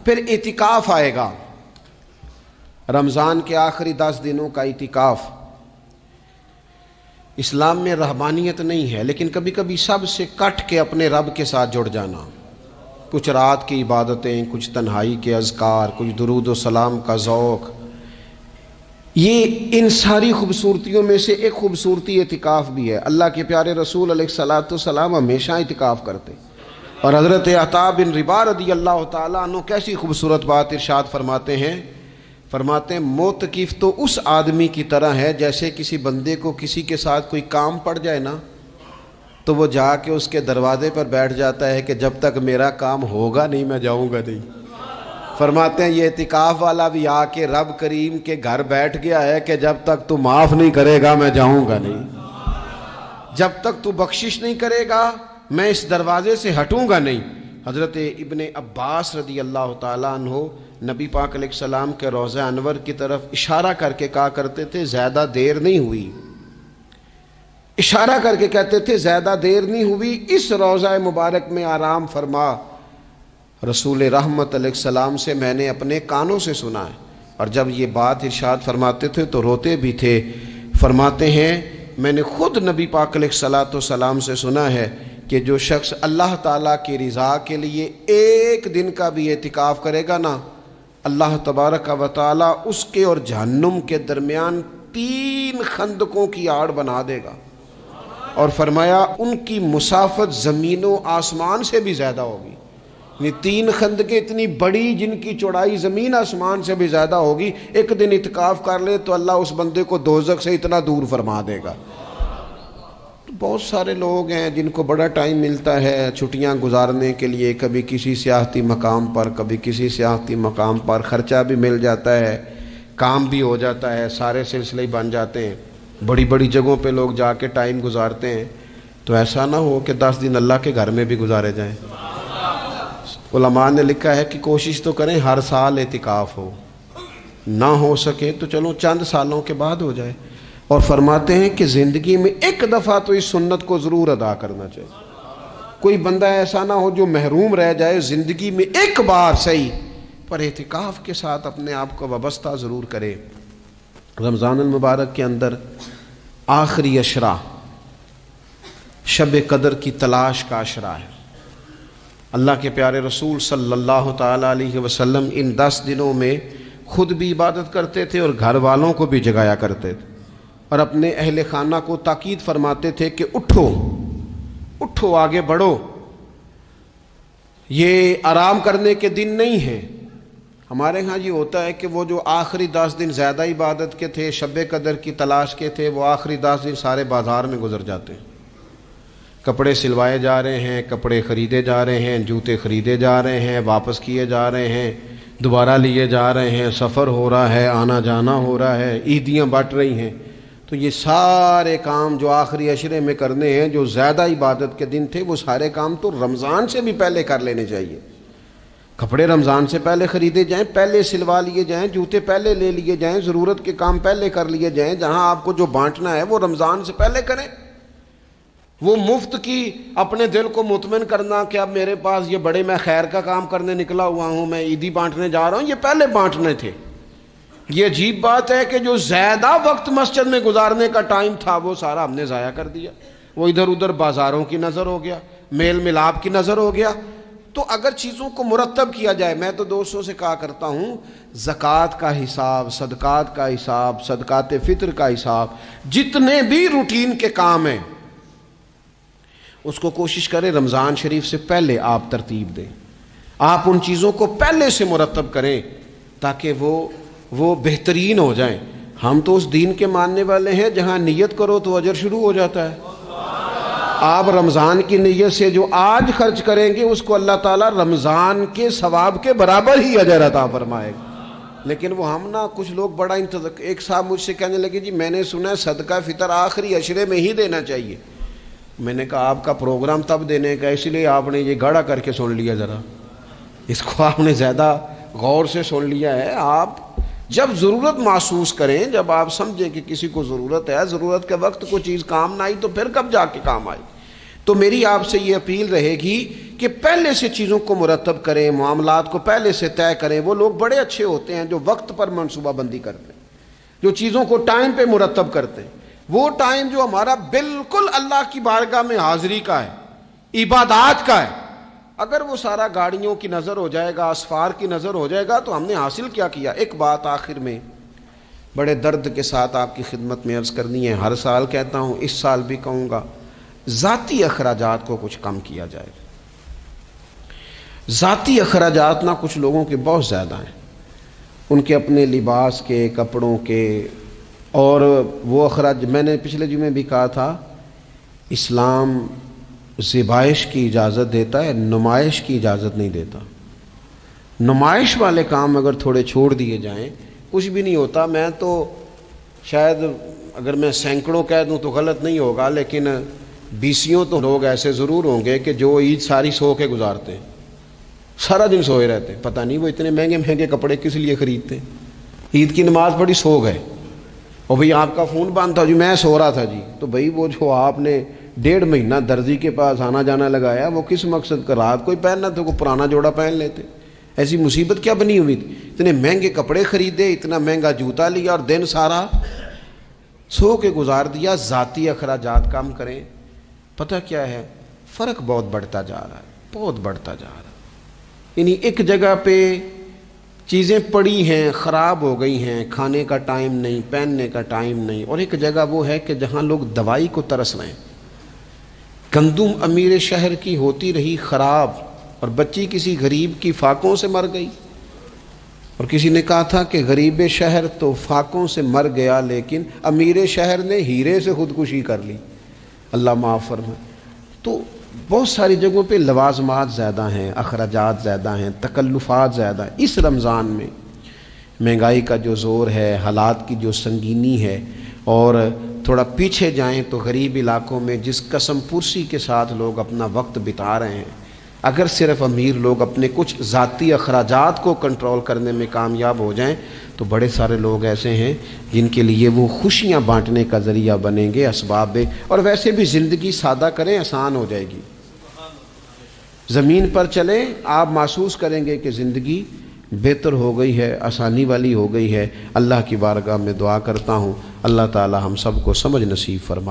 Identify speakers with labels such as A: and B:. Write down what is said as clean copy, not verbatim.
A: پھر اعتکاف آئے گا، رمضان کے آخری 10 دنوں کا اعتکاف۔ اسلام میں رہبانیت نہیں ہے، لیکن کبھی کبھی سب سے کٹ کے اپنے رب کے ساتھ جڑ جانا، کچھ رات کی عبادتیں، کچھ تنہائی کے اذکار، کچھ درود و سلام کا ذوق، یہ ان ساری خوبصورتیوں میں سے ایک خوبصورتی اعتکاف بھی ہے۔ اللہ کے پیارے رسول علیہ الصلوۃ والسلام ہمیشہ اعتکاف کرتے، اور حضرت عطا بن رباح رضی اللہ تعالیٰ عنہ کیسی خوبصورت بات ارشاد فرماتے ہیں، معتکف تو اس آدمی کی طرح ہے جیسے کسی بندے کو کسی کے ساتھ کوئی کام پڑ جائے نا تو وہ جا کے اس کے دروازے پر بیٹھ جاتا ہے کہ جب تک میرا کام ہوگا نہیں میں جاؤں گا نہیں۔ فرماتے ہیں یہ اعتکاف والا بھی آ کے رب کریم کے گھر بیٹھ گیا ہے کہ جب تک تو معاف نہیں کرے گا میں جاؤں گا نہیں، جب تک تو بخشش نہیں کرے گا میں اس دروازے سے ہٹوں گا نہیں۔ حضرت ابن عباس رضی اللہ تعالیٰ عنہ نبی پاک علیہ السلام کے روضہ انور کی طرف اشارہ کر کے کہا کرتے تھے زیادہ دیر نہیں ہوئی، اشارہ کر کے کہتے تھے زیادہ دیر نہیں ہوئی، اس روضہ مبارک میں آرام فرما۔ رسول رحمت علیہ السلام سے میں نے اپنے کانوں سے سنا ہے، اور جب یہ بات ارشاد فرماتے تھے تو روتے بھی تھے۔ فرماتے ہیں میں نے خود نبی پاک علیہ السلام سے سنا ہے کہ جو شخص اللہ تعالیٰ کی رضا کے لیے ایک دن کا بھی اعتکاف کرے گا نا، اللہ تبارک و تعالیٰ اس کے اور جہنم کے درمیان 3 خندقوں کی آڑ بنا دے گا، اور فرمایا ان کی مسافت زمین و آسمان سے بھی زیادہ ہوگی، یعنی 3 خندقیں اتنی بڑی جن کی چوڑائی زمین آسمان سے بھی زیادہ ہوگی۔ ایک دن اعتکاف کر لے تو اللہ اس بندے کو دوزخ سے اتنا دور فرما دے گا۔ بہت سارے لوگ ہیں جن کو بڑا ٹائم ملتا ہے چھٹیاں گزارنے کے لیے، کبھی کسی سیاحتی مقام پر، کبھی کسی سیاحتی مقام پر، خرچہ بھی مل جاتا ہے، کام بھی ہو جاتا ہے، سارے سلسلے بن جاتے ہیں، بڑی بڑی جگہوں پہ لوگ جا کے ٹائم گزارتے ہیں۔ تو ایسا نہ ہو کہ 10 دن اللہ کے گھر میں بھی گزارے جائیں۔ علماء نے لکھا ہے کہ کوشش تو کریں ہر سال اعتکاف ہو، نہ ہو سکے تو چلو چند سالوں کے بعد ہو جائے، اور فرماتے ہیں کہ زندگی میں ایک دفعہ تو اس سنت کو ضرور ادا کرنا چاہیے۔ کوئی بندہ ایسا نہ ہو جو محروم رہ جائے، زندگی میں ایک بار صحیح پر اعتکاف کے ساتھ اپنے آپ کو وابستہ ضرور کرے۔ رمضان المبارک کے اندر آخری عشرہ شب قدر کی تلاش کا عشرہ ہے۔ اللہ کے پیارے رسول صلی اللہ تعالیٰ علیہ وسلم ان 10 دنوں میں خود بھی عبادت کرتے تھے اور گھر والوں کو بھی جگایا کرتے تھے، اور اپنے اہل خانہ کو تاکید فرماتے تھے کہ اٹھو اٹھو، آگے بڑھو، یہ آرام کرنے کے دن نہیں ہیں۔ ہمارے ہاں یہ ہوتا ہے کہ وہ جو آخری 10 دن زیادہ عبادت کے تھے، شب قدر کی تلاش کے تھے، وہ آخری 10 دن سارے بازار میں گزر جاتے ہیں، کپڑے سلوائے جا رہے ہیں، کپڑے خریدے جا رہے ہیں، جوتے خریدے جا رہے ہیں، واپس کیے جا رہے ہیں، دوبارہ لیے جا رہے ہیں، سفر ہو رہا ہے، آنا جانا ہو رہا ہے، عیدیاں بٹ رہی ہیں۔ تو یہ سارے کام جو آخری عشرے میں کرنے ہیں، جو زیادہ عبادت کے دن تھے، وہ سارے کام تو رمضان سے بھی پہلے کر لینے چاہیے۔ کپڑے رمضان سے پہلے خریدے جائیں، پہلے سلوا لیے جائیں، جوتے پہلے لے لیے جائیں، ضرورت کے کام پہلے کر لیے جائیں، جہاں آپ کو جو بانٹنا ہے وہ رمضان سے پہلے کریں۔ وہ مفت کی اپنے دل کو مطمئن کرنا کہ اب میرے پاس یہ بڑے میں خیر کا کام کرنے نکلا ہوا ہوں، میں عیدی بانٹنے جا رہا ہوں، یہ پہلے بانٹنے تھے۔ یہ عجیب بات ہے کہ جو زیادہ وقت مسجد میں گزارنے کا ٹائم تھا وہ سارا ہم نے ضائع کر دیا، وہ ادھر ادھر بازاروں کی نظر ہو گیا، میل ملاپ کی نظر ہو گیا۔ تو اگر چیزوں کو مرتب کیا جائے، میں تو دوستوں سے کہا کرتا ہوں زکوٰۃ کا حساب، صدقات کا حساب، صدقات فطر کا حساب، جتنے بھی روٹین کے کام ہیں اس کو کوشش کریں رمضان شریف سے پہلے آپ ترتیب دیں، آپ ان چیزوں کو پہلے سے مرتب کریں تاکہ وہ بہترین ہو جائیں۔ ہم تو اس دین کے ماننے والے ہیں جہاں نیت کرو تو اجر شروع ہو جاتا ہے۔ آپ رمضان کی نیت سے جو آج خرچ کریں گے اس کو اللہ تعالیٰ رمضان کے ثواب کے برابر ہی اجر عطا فرمائے گا۔ لیکن وہ ہم نا کچھ لوگ بڑا ایک صاحب مجھ سے کہنے لگے جی میں نے سنا ہے صدقہ فطر آخری عشرے میں ہی دینا چاہیے۔ میں نے کہا آپ کا پروگرام تب دینے کا، اس لیے آپ نے یہ گاڑا کر کے سن لیا، ذرا اس کو آپ نے زیادہ غور سے سن لیا ہے۔ آپ جب ضرورت محسوس کریں، جب آپ سمجھیں کہ کسی کو ضرورت ہے، ضرورت کے وقت کوئی چیز کام نہ آئی تو پھر کب جا کے کام آئی۔ تو تو میری آپ سے یہ اپیل رہے گی کہ پہلے سے چیزوں کو مرتب کریں، معاملات کو پہلے سے طے کریں۔ وہ لوگ بڑے اچھے ہوتے ہیں جو وقت پر منصوبہ بندی کرتے ہیں، جو چیزوں کو ٹائم پہ مرتب کرتے ہیں۔ وہ ٹائم جو ہمارا بالکل اللہ کی بارگاہ میں حاضری کا ہے، عبادات کا ہے، اگر وہ سارا گاڑیوں کی نظر ہو جائے گا، اسفار کی نظر ہو جائے گا تو ہم نے حاصل کیا کیا؟ ایک بات آخر میں بڑے درد کے ساتھ آپ کی خدمت میں عرض کرنی ہے، ہر سال کہتا ہوں، اس سال بھی کہوں گا، ذاتی اخراجات کو کچھ کم کیا جائے۔ ذاتی اخراجات نہ کچھ لوگوں کے بہت زیادہ ہیں، ان کے اپنے لباس کے، کپڑوں کے، اور وہ اخراج میں نے پچھلے جمعے بھی کہا تھا، اسلام ذبائش کی اجازت دیتا ہے، نمائش کی اجازت نہیں دیتا۔ نمائش والے کام اگر تھوڑے چھوڑ دیے جائیں کچھ بھی نہیں ہوتا۔ میں تو شاید اگر میں سینکڑوں کہہ دوں تو غلط نہیں ہوگا، لیکن بیسیوں تو لوگ ایسے ضرور ہوں گے کہ جو عید ساری سو کے گزارتے ہیں، سارا دن سوئے رہتے ہیں، پتہ نہیں وہ اتنے مہنگے مہنگے کپڑے کس لیے خریدتے ہیں۔ عید کی نماز پڑھی، سو گئے، اور بھئی آپ کا فون بند تھا جی، میں سو رہا تھا جی، تو بھئی وہ جو آپ نے 1.5 مہینہ درزی کے پاس آنا جانا لگایا، وہ کس مقصد کا؟ رات کوئی پہننا تو کوئی پرانا جوڑا پہن لیتے۔ ایسی مصیبت کیا بنی ہوئی تھی؟ اتنے مہنگے کپڑے خریدے، اتنا مہنگا جوتا لیا، اور دن سارا سو کے گزار دیا۔ ذاتی اخراجات کم کریں۔ پتہ کیا ہے، فرق بہت بڑھتا جا رہا ہے، بہت بڑھتا جا رہا ہے۔ یعنی ایک جگہ پہ چیزیں پڑی ہیں، خراب ہو گئی ہیں، کھانے کا ٹائم نہیں، پہننے کا ٹائم نہیں، اور ایک جگہ وہ ہے کہ جہاں لوگ دوائی کو ترس رہے ہیں۔ گندم امیر شہر کی ہوتی رہی خراب، اور بچی کسی غریب کی فاقوں سے مر گئی، اور کسی نے کہا تھا کہ غریب شہر تو فاقوں سے مر گیا، لیکن امیر شہر نے ہیرے سے خودکشی کر لی، اللہ معاف فرمائے۔ تو بہت ساری جگہوں پہ لوازمات زیادہ ہیں، اخراجات زیادہ ہیں، تکلفات زیادہ ہیں۔ اس رمضان میں مہنگائی کا جو زور ہے، حالات کی جو سنگینی ہے، اور تھوڑا پیچھے جائیں تو غریب علاقوں میں جس قسم پرسی کے ساتھ لوگ اپنا وقت بتا رہے ہیں، اگر صرف امیر لوگ اپنے کچھ ذاتی اخراجات کو کنٹرول کرنے میں کامیاب ہو جائیں تو بڑے سارے لوگ ایسے ہیں جن کے لیے وہ خوشیاں بانٹنے کا ذریعہ بنیں گے، اسباب۔ اور ویسے بھی زندگی سادہ کریں، آسان ہو جائے گی۔ زمین پر چلیں، آپ محسوس کریں گے کہ زندگی بہتر ہو گئی ہے، آسانی والی ہو گئی ہے۔ اللہ کی بارگاہ میں دعا کرتا ہوں اللہ تعالی ہم سب کو سمجھ نصیب فرمائے۔